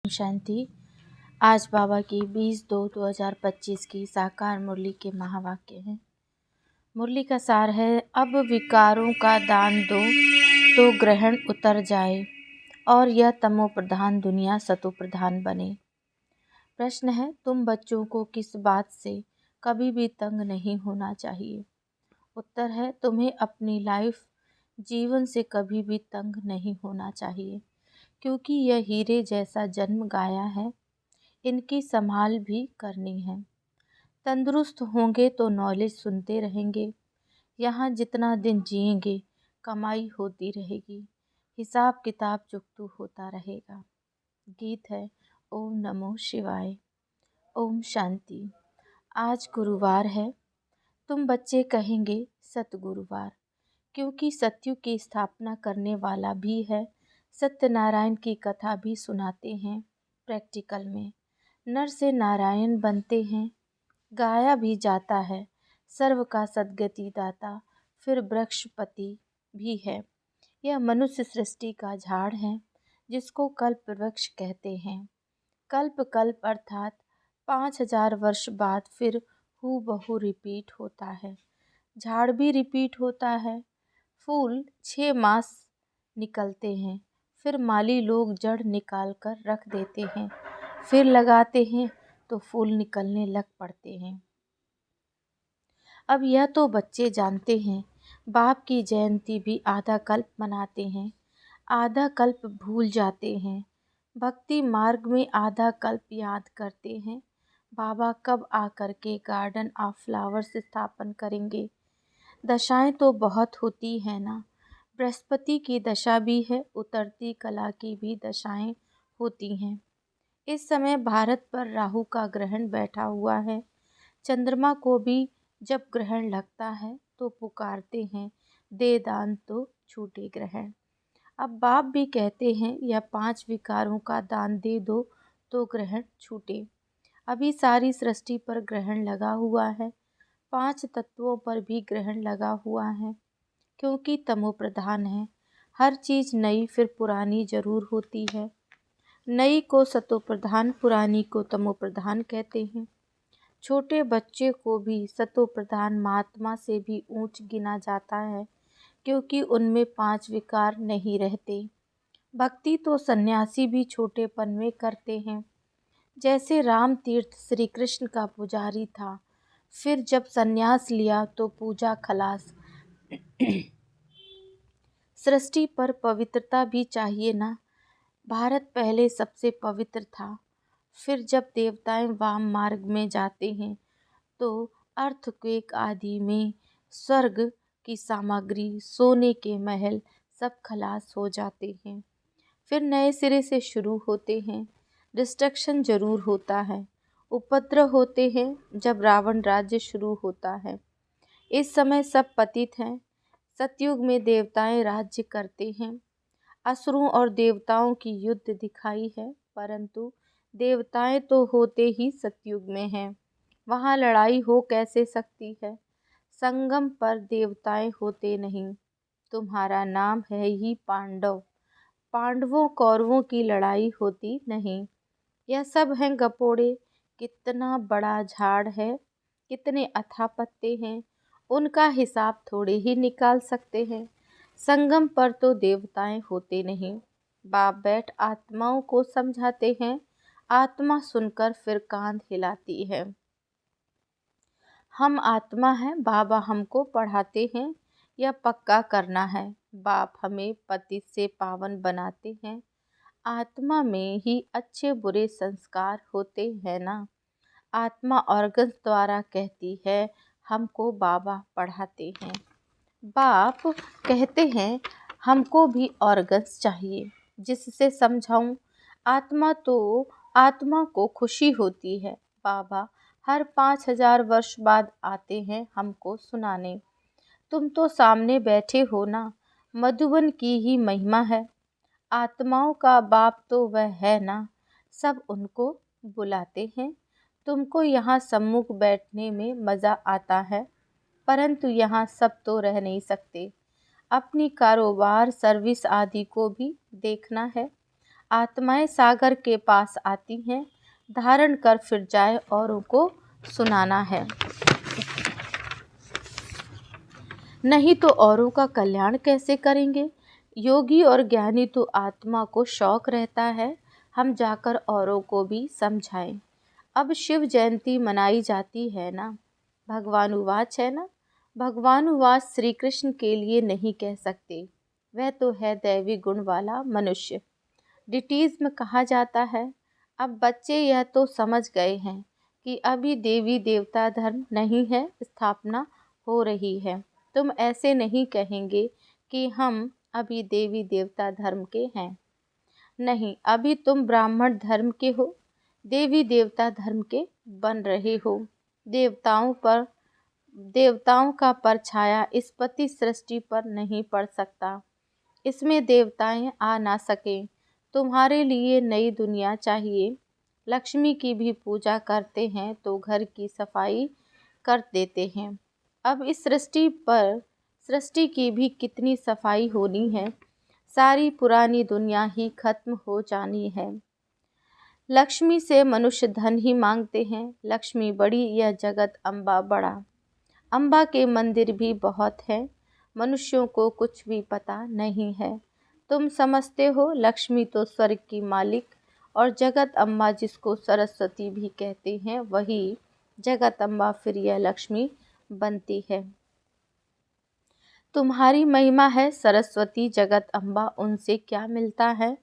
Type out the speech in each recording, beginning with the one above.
शांति। आज बाबा की 20-2-2025 की साकार मुरली के महावाक्य हैं। मुरली का सार है, अब विकारों का दान दो तो ग्रहण उतर जाए और यह तमो प्रधान दुनिया सतो प्रधान बने। प्रश्न है, तुम बच्चों को किस बात से कभी भी तंग नहीं होना चाहिए? उत्तर है, तुम्हें अपनी लाइफ जीवन से कभी भी तंग नहीं होना चाहिए, क्योंकि यह हीरे जैसा जन्म गाया है। इनकी संभाल भी करनी है। तंदुरुस्त होंगे तो नॉलेज सुनते रहेंगे। यहाँ जितना दिन जिएंगे कमाई होती रहेगी, हिसाब किताब चुकतू होता रहेगा। गीत है ओम नमो शिवाय। ओम शांति। आज गुरुवार है। तुम बच्चे कहेंगे सतगुरुवार, क्योंकि सत्युग की स्थापना करने वाला भी है। सत्यनारायण की कथा भी सुनाते हैं प्रैक्टिकल में। नर से नारायण बनते हैं, गाया भी जाता है सर्व का सद्गति दाता, फिर वृक्षपति भी है। यह मनुष्य सृष्टि का झाड़ है, जिसको कल्प वृक्ष कहते हैं। कल्प कल्प अर्थात 5000 वर्ष बाद फिर हूबहू रिपीट होता है। झाड़ भी रिपीट होता है। फूल 6 मास निकलते हैं, फिर माली लोग जड़ निकाल कर रख देते हैं, फिर लगाते हैं तो फूल निकलने लग पड़ते हैं। अब यह तो बच्चे जानते हैं। बाप की जयंती भी आधा कल्प मनाते हैं, आधा कल्प भूल जाते हैं। भक्ति मार्ग में आधा कल्प याद करते हैं। बाबा कब आकर के गार्डन ऑफ फ्लावर्स स्थापन करेंगे? दशाएं तो बहुत होती है ना। बृहस्पति की दशा भी है, उतरती कला की भी दशाएं होती हैं। इस समय भारत पर राहु का ग्रहण बैठा हुआ है। चंद्रमा को भी जब ग्रहण लगता है तो पुकारते हैं, दे दान तो छूटे ग्रहण। अब बाप भी कहते हैं, यह 5 विकारों का दान दे दो तो ग्रहण छूटे। अभी सारी सृष्टि पर ग्रहण लगा हुआ है, 5 तत्वों पर भी ग्रहण लगा हुआ है, क्योंकि तमो प्रधान है। हर चीज़ नई फिर पुरानी जरूर होती है। नई को सतो प्रधान, पुरानी को तमो प्रधान कहते हैं। छोटे बच्चे को भी सतो प्रधान महात्मा से भी ऊंच गिना जाता है, क्योंकि उनमें 5 विकार नहीं रहते। भक्ति तो सन्यासी भी छोटेपन में करते हैं। जैसे राम तीर्थ श्री कृष्ण का पुजारी था, फिर जब सन्यास लिया तो पूजा खलास। सृष्टि पर पवित्रता भी चाहिए ना। भारत पहले सबसे पवित्र था, फिर जब देवताएं वाम मार्ग में जाते हैं तो अर्थक्वेक आदि में स्वर्ग की सामग्री, सोने के महल सब खलास हो जाते हैं, फिर नए सिरे से शुरू होते हैं। डिस्ट्रक्शन जरूर होता है, उपद्रव होते हैं जब रावण राज्य शुरू होता है। इस समय सब पतित हैं। सतयुग में देवताएं राज्य करते हैं। असुरों और देवताओं की युद्ध दिखाई है, परंतु देवताएं तो होते ही सतयुग में हैं। वहाँ लड़ाई हो कैसे सकती है? संगम पर देवताएं होते नहीं। तुम्हारा नाम है ही पांडव। पांडवों कौरवों की लड़ाई होती नहीं। यह सब हैं गपोड़े। कितना बड़ा झाड़ है, कितने अथाह पत्ते हैं, उनका हिसाब थोड़े ही निकाल सकते हैं। संगम पर तो देवताएं होते नहीं। बाप बैठ आत्माओं को समझाते हैं। आत्मा सुनकर फिर कांध हिलाती है। हम आत्मा हैं, बाबा हमको पढ़ाते हैं, यह पक्का करना है। बाप हमें पतित से पावन बनाते हैं। आत्मा में ही अच्छे बुरे संस्कार होते हैं ना। आत्मा ऑर्गन्स द्वारा कहती है, हमको बाबा पढ़ाते हैं। बाप कहते हैं हमको भी ऑर्गन्स चाहिए जिससे समझाऊं। आत्मा तो आत्मा को खुशी होती है। बाबा हर 5000 वर्ष बाद आते हैं हमको सुनाने। तुम तो सामने बैठे हो ना, मधुबन की ही महिमा है। आत्माओं का बाप तो वह है ना, सब उनको बुलाते हैं। तुमको यहाँ सम्मुख बैठने में मज़ा आता है, परंतु यहाँ सब तो रह नहीं सकते। अपनी कारोबार सर्विस आदि को भी देखना है। आत्माएं सागर के पास आती हैं, धारण कर फिर जाए औरों को सुनाना है। नहीं तो औरों का कल्याण कैसे करेंगे। योगी और ज्ञानी तो आत्मा को शौक रहता है हम जाकर औरों को भी समझाएं। अब शिव जयंती मनाई जाती है ना। भगवान उवाच है ना। भगवान उवाच श्री कृष्ण के लिए नहीं कह सकते, वह तो है दैवी गुण वाला मनुष्य। डिटीज में कहा जाता है। अब बच्चे यह तो समझ गए हैं कि अभी देवी देवता धर्म नहीं है, स्थापना हो रही है। तुम ऐसे नहीं कहेंगे कि हम अभी देवी देवता धर्म के हैं। नहीं, अभी तुम ब्राह्मण धर्म के हो, देवी देवता धर्म के बन रहे हो। देवताओं का परछाया इस पति सृष्टि पर नहीं पड़ सकता। इसमें देवताएं आ ना सके। तुम्हारे लिए नई दुनिया चाहिए। लक्ष्मी की भी पूजा करते हैं तो घर की सफाई कर देते हैं। अब इस सृष्टि की भी कितनी सफाई होनी है। सारी पुरानी दुनिया ही खत्म हो जानी है। लक्ष्मी से मनुष्य धन ही मांगते हैं। लक्ष्मी बड़ी, यह जगत अम्बा बड़ा। अम्बा के मंदिर भी बहुत हैं, मनुष्यों को कुछ भी पता नहीं है। तुम समझते हो लक्ष्मी तो स्वर्ग की मालिक, और जगत अम्बा जिसको सरस्वती भी कहते हैं वही जगत अम्बा फिर यह लक्ष्मी बनती है। तुम्हारी महिमा है सरस्वती जगत अम्बा, उनसे क्या मिलता है।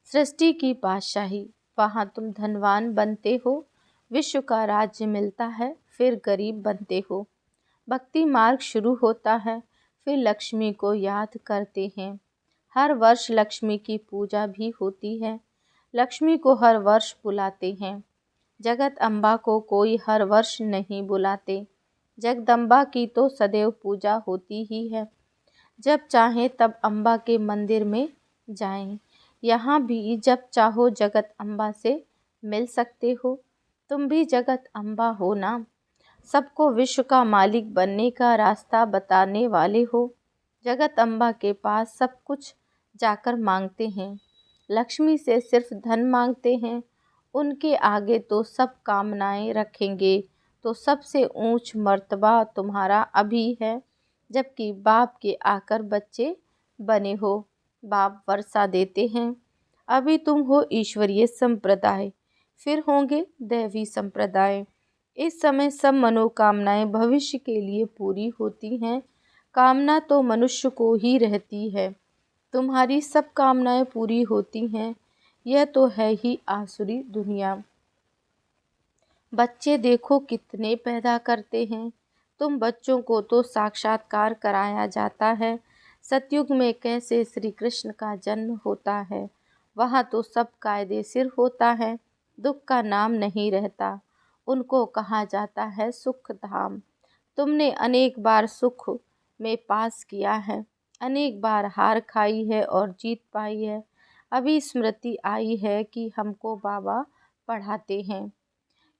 सृष्टि की बादशाही, वहाँ तुम धनवान बनते हो। विश्व का राज्य मिलता है, फिर गरीब बनते हो। भक्ति मार्ग शुरू होता है, फिर लक्ष्मी को याद करते हैं। हर वर्ष लक्ष्मी की पूजा भी होती है। लक्ष्मी को हर वर्ष बुलाते हैं। जगत अम्बा को कोई हर वर्ष नहीं बुलाते। जगदम्बा की तो सदैव पूजा होती ही है। जब चाहें तब अम्बा के मंदिर में जाएं। यहाँ भी जब चाहो जगत अम्बा से मिल सकते हो। तुम भी जगत अम्बा हो ना। सबको विश्व का मालिक बनने का रास्ता बताने वाले हो। जगत अम्बा के पास सब कुछ जाकर मांगते हैं। लक्ष्मी से सिर्फ धन मांगते हैं। उनके आगे तो सब कामनाएं रखेंगे तो सबसे ऊंच मर्तबा तुम्हारा अभी है, जबकि बाप के आकर बच्चे बने हो। बाप वर्षा देते हैं। अभी तुम हो ईश्वरीय संप्रदाय, फिर होंगे दैवी संप्रदाय। इस समय सब मनोकामनाएं भविष्य के लिए पूरी होती हैं। कामना तो मनुष्य को ही रहती है। तुम्हारी सब कामनाएं पूरी होती हैं। यह तो है ही आसुरी दुनिया। बच्चे देखो कितने पैदा करते हैं। तुम बच्चों को तो साक्षात्कार कराया जाता है। सतयुग में कैसे श्री कृष्ण का जन्म होता है, वहाँ तो सब कायदे सिर होता है। दुख का नाम नहीं रहता। उनको कहा जाता है सुख धाम। तुमने अनेक बार सुख में पास किया है, अनेक बार हार खाई है और जीत पाई है। अभी स्मृति आई है कि हमको बाबा पढ़ाते हैं।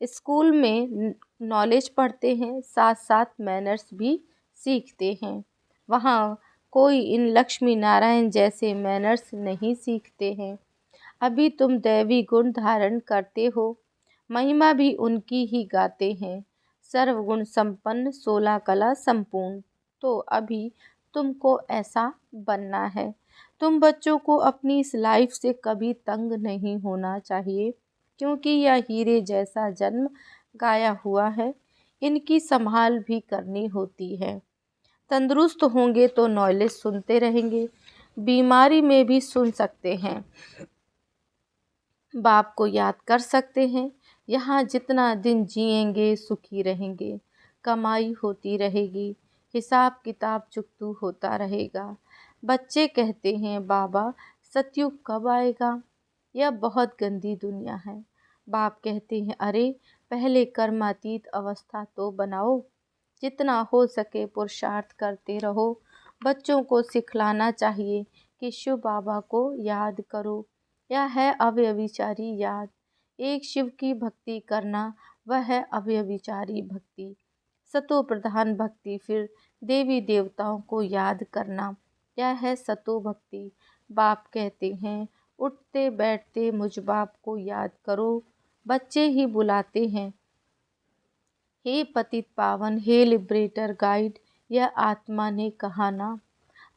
स्कूल में नॉलेज पढ़ते हैं, साथ साथ मैनर्स भी सीखते हैं। वहाँ कोई इन लक्ष्मी नारायण जैसे मैनर्स नहीं सीखते हैं। अभी तुम दैवी गुण धारण करते हो, महिमा भी उनकी ही गाते हैं। सर्वगुण संपन्न 16 कला संपूर्ण, तो अभी तुमको ऐसा बनना है। तुम बच्चों को अपनी इस लाइफ से कभी तंग नहीं होना चाहिए, क्योंकि यह हीरे जैसा जन्म गाया हुआ है। इनकी संभाल भी करनी होती है। तंदुरुस्त होंगे तो नॉलेज सुनते रहेंगे, बीमारी में भी सुन सकते हैं, बाप को याद कर सकते हैं। यहाँ जितना दिन जिएंगे सुखी रहेंगे, कमाई होती रहेगी, हिसाब किताब चुकतू होता रहेगा। बच्चे कहते हैं बाबा सतयुग कब आएगा, यह बहुत गंदी दुनिया है। बाप कहते हैं अरे पहले कर्मातीत अवस्था तो बनाओ, जितना हो सके पुरुषार्थ करते रहो। बच्चों को सिखलाना चाहिए कि शिव बाबा को याद करो। यह है अव्यभिचारी याद। एक शिव की भक्ति करना, वह है अव्यभिचारी भक्ति। सतो प्रधान भक्ति, फिर देवी देवताओं को याद करना, यह है सतो भक्ति। बाप कहते हैं उठते बैठते मुझ बाप को याद करो, बच्चे ही बुलाते हैं। हे पतित पावन, हे लिबरेटर गाइड, यह आत्मा ने कहा ना।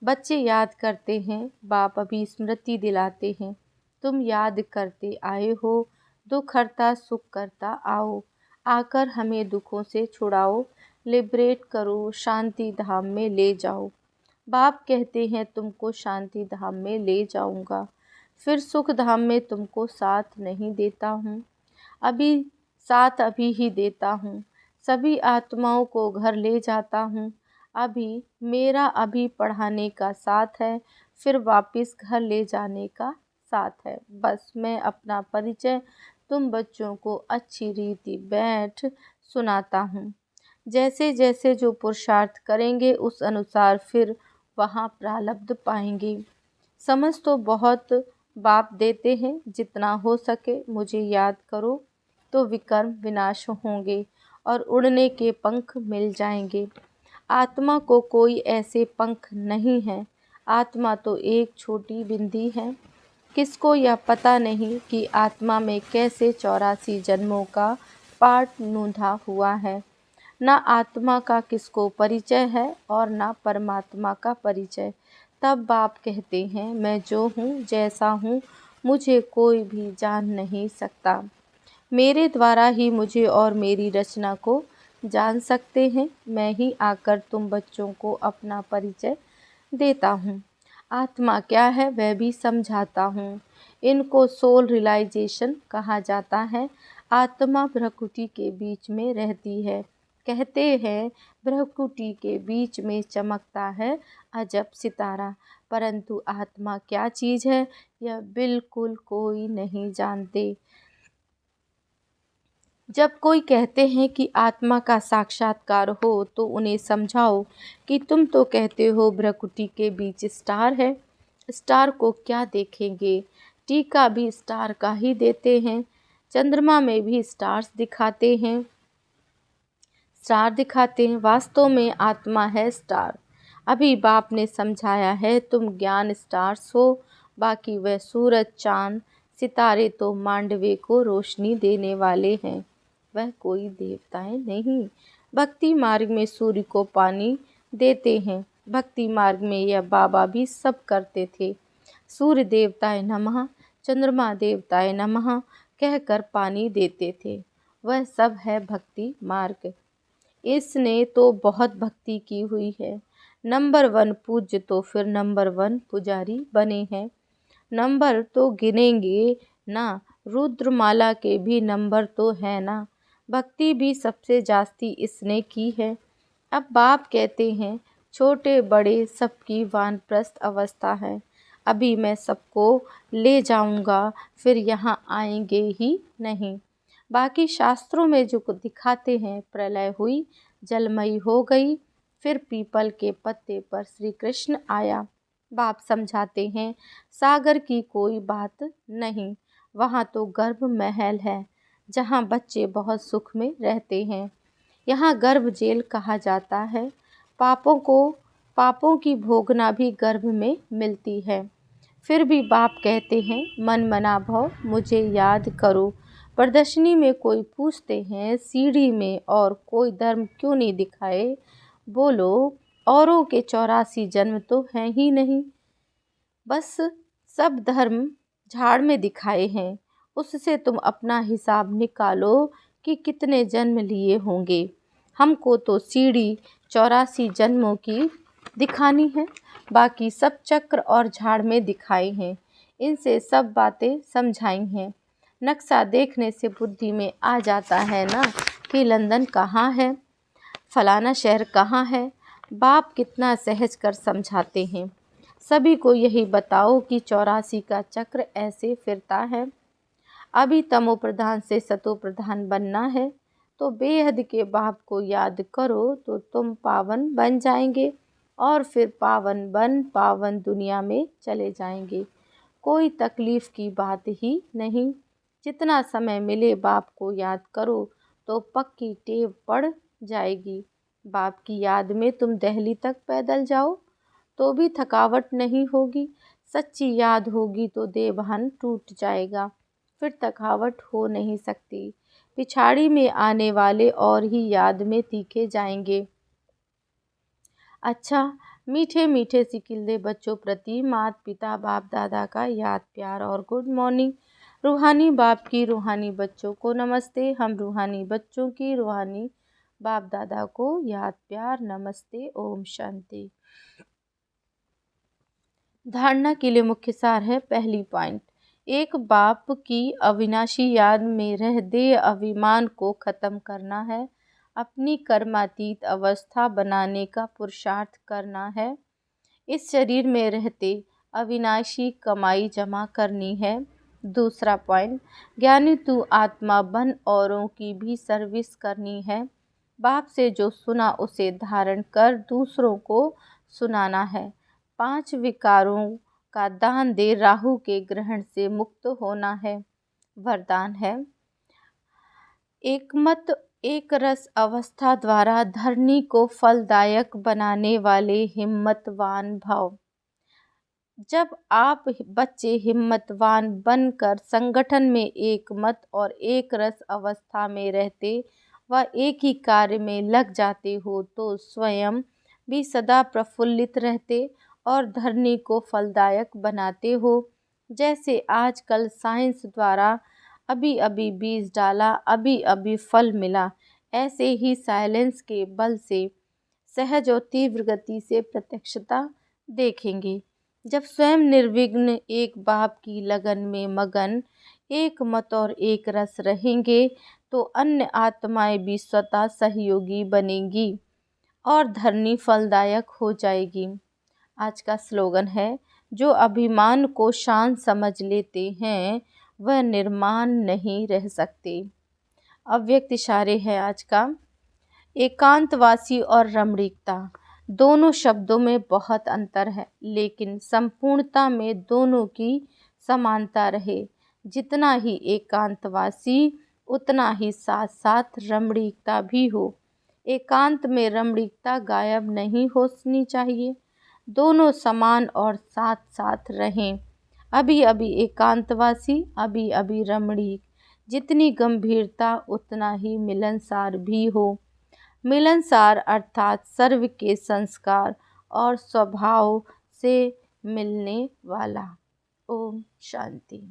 बच्चे याद करते हैं, बाप अभी स्मृति दिलाते हैं। तुम याद करते आए हो, दुख हरता सुख करता आओ। आकर हमें दुखों से छुड़ाओ, लिबरेट करो, शांति धाम में ले जाओ। बाप कहते हैं तुमको शांति धाम में ले जाऊंगा, फिर सुख धाम में तुमको साथ नहीं देता हूँ। अभी ही देता हूँ, सभी आत्माओं को घर ले जाता हूँ। अभी पढ़ाने का साथ है, फिर वापस घर ले जाने का साथ है। बस मैं अपना परिचय तुम बच्चों को अच्छी रीति बैठ सुनाता हूँ। जैसे जैसे जो पुरुषार्थ करेंगे उस अनुसार फिर वहाँ प्रारब्ध पाएंगे। समझ तो बहुत बाप देते हैं, जितना हो सके मुझे याद करो तो विकर्म विनाश होंगे और उड़ने के पंख मिल जाएंगे। आत्मा को कोई ऐसे पंख नहीं है, आत्मा तो एक छोटी बिंदी है। किसको यह पता नहीं कि आत्मा में कैसे 84 जन्मों का पाठ नूंधा हुआ है। ना आत्मा का किसको परिचय है और ना परमात्मा का परिचय। तब बाप कहते हैं मैं जो हूँ जैसा हूँ, मुझे कोई भी जान नहीं सकता। मेरे द्वारा ही मुझे और मेरी रचना को जान सकते हैं। मैं ही आकर तुम बच्चों को अपना परिचय देता हूँ। आत्मा क्या है वह भी समझाता हूँ। इनको सोल रियलाइजेशन कहा जाता है। आत्मा प्रकृति के बीच में रहती है। कहते हैं प्रकृति के बीच में चमकता है अजब सितारा, परंतु आत्मा क्या चीज़ है यह बिल्कुल कोई नहीं जानते। जब कोई कहते हैं कि आत्मा का साक्षात्कार हो तो उन्हें समझाओ कि तुम तो कहते हो प्रकृति के बीच स्टार है, स्टार को क्या देखेंगे। टीका भी स्टार का ही देते हैं, चंद्रमा में भी स्टार दिखाते हैं, वास्तव में आत्मा है स्टार। अभी बाप ने समझाया है तुम ज्ञान स्टार्स हो, बाकी वह सूरज चांद सितारे तो मांडवे को रोशनी देने वाले हैं, वह कोई देवताएं नहीं। भक्ति मार्ग में सूर्य को पानी देते हैं, भक्ति मार्ग में यह बाबा भी सब करते थे। सूर्य देवताए नमः, चंद्रमा देवताए नमः कहकर पानी देते थे। वह सब है भक्ति मार्ग। इसने तो बहुत भक्ति की हुई है। नंबर 1 पूज्य तो फिर नंबर 1 पुजारी बने हैं। नंबर तो गिनेंगे ना, रुद्रमाला के भी नंबर तो है ना। भक्ति भी सबसे जास्ती इसने की है। अब बाप कहते हैं छोटे बड़े सबकी वानप्रस्थ अवस्था है। अभी मैं सबको ले जाऊंगा, फिर यहाँ आएंगे ही नहीं। बाकी शास्त्रों में जो दिखाते हैं प्रलय हुई, जलमयी हो गई, फिर पीपल के पत्ते पर श्री कृष्ण आया। बाप समझाते हैं सागर की कोई बात नहीं, वहाँ तो गर्भ महल है जहाँ बच्चे बहुत सुख में रहते हैं। यहाँ गर्भ जेल कहा जाता है। पापों की भोगना भी गर्भ में मिलती है। फिर भी बाप कहते हैं मन मना भव मुझे याद करो। प्रदर्शनी में कोई पूछते हैं सीढ़ी में और कोई धर्म क्यों नहीं दिखाए, बोलो औरों के 84 जन्म तो हैं ही नहीं, बस सब धर्म झाड़ में दिखाए हैं। उससे तुम अपना हिसाब निकालो कि कितने जन्म लिए होंगे। हमको तो सीढ़ी 84 जन्मों की दिखानी है, बाकी सब चक्र और झाड़ में दिखाए हैं। इनसे सब बातें समझाई हैं। नक्शा देखने से बुद्धि में आ जाता है ना कि लंदन कहाँ है, फलाना शहर कहाँ है। बाप कितना सहज कर समझाते हैं। सभी को यही बताओ कि 84 का चक्र ऐसे फिरता है। अभी तमो प्रधान से सतो प्रधान बनना है, तो बेहद के बाप को याद करो तो तुम पावन बन जाएंगे और फिर पावन दुनिया में चले जाएंगे। कोई तकलीफ़ की बात ही नहीं। जितना समय मिले बाप को याद करो तो पक्की टेव पड़ जाएगी। बाप की याद में तुम दिल्ली तक पैदल जाओ तो भी थकावट नहीं होगी। सच्ची याद होगी तो देवहन टूट जाएगा, फिर थकावट हो नहीं सकती। पिछाड़ी में आने वाले और ही याद में तीखे जाएंगे। अच्छा, मीठे मीठे सिकिल्दे बच्चों प्रति माता पिता बाप दादा का याद प्यार और गुड मॉर्निंग। रूहानी बाप की रूहानी बच्चों को नमस्ते। हम रूहानी बच्चों की रूहानी बाप दादा को याद प्यार नमस्ते। ओम शांति। धारणा के लिए मुख्य सार है। पहली पॉइंट, एक बाप की अविनाशी याद में रह देह अभिमान को खत्म करना है, अपनी कर्मातीत अवस्था बनाने का पुरुषार्थ करना है, इस शरीर में रहते अविनाशी कमाई जमा करनी है। दूसरा पॉइंट, ज्ञानी तू आत्मा बन औरों की भी सर्विस करनी है, बाप से जो सुना उसे धारण कर दूसरों को सुनाना है। 5 विकारों का दान दे राहु के ग्रहण से मुक्त होना है। वरदान है, एकमत एक रस अवस्था द्वारा धरनी को फलदायक बनाने वाले हिम्मतवान भाव। जब आप बच्चे हिम्मतवान बनकर संगठन में एक मत और एक रस अवस्था में रहते व एक ही कार्य में लग जाते हो तो स्वयं भी सदा प्रफुल्लित रहते और धरनी को फलदायक बनाते हो। जैसे आजकल साइंस द्वारा अभी अभी बीज डाला, अभी अभी फल मिला, ऐसे ही साइलेंस के बल से सहज और तीव्र गति से प्रत्यक्षता देखेंगे। जब स्वयं निर्विघ्न एक बाप की लगन में मगन एक मत और एक रस रहेंगे तो अन्य आत्माएं भी स्वतः सहयोगी बनेंगी और धरनी फलदायक हो जाएगी। आज का स्लोगन है, जो अभिमान को शान समझ लेते हैं वह निर्माण नहीं रह सकते। अव्यक्त इशारे है आज का। एकांतवासी और रमणीकता, दोनों शब्दों में बहुत अंतर है, लेकिन संपूर्णता में दोनों की समानता रहे। जितना ही एकांतवासी उतना ही साथ साथ रमणीकता भी हो। एकांत में रमणीकता गायब नहीं होनी चाहिए, दोनों समान और साथ साथ रहें। अभी अभी एकांतवासी, अभी अभी रमणीक। जितनी गंभीरता उतना ही मिलनसार भी हो। मिलनसार अर्थात सर्व के संस्कार और स्वभाव से मिलने वाला। ओम शांति।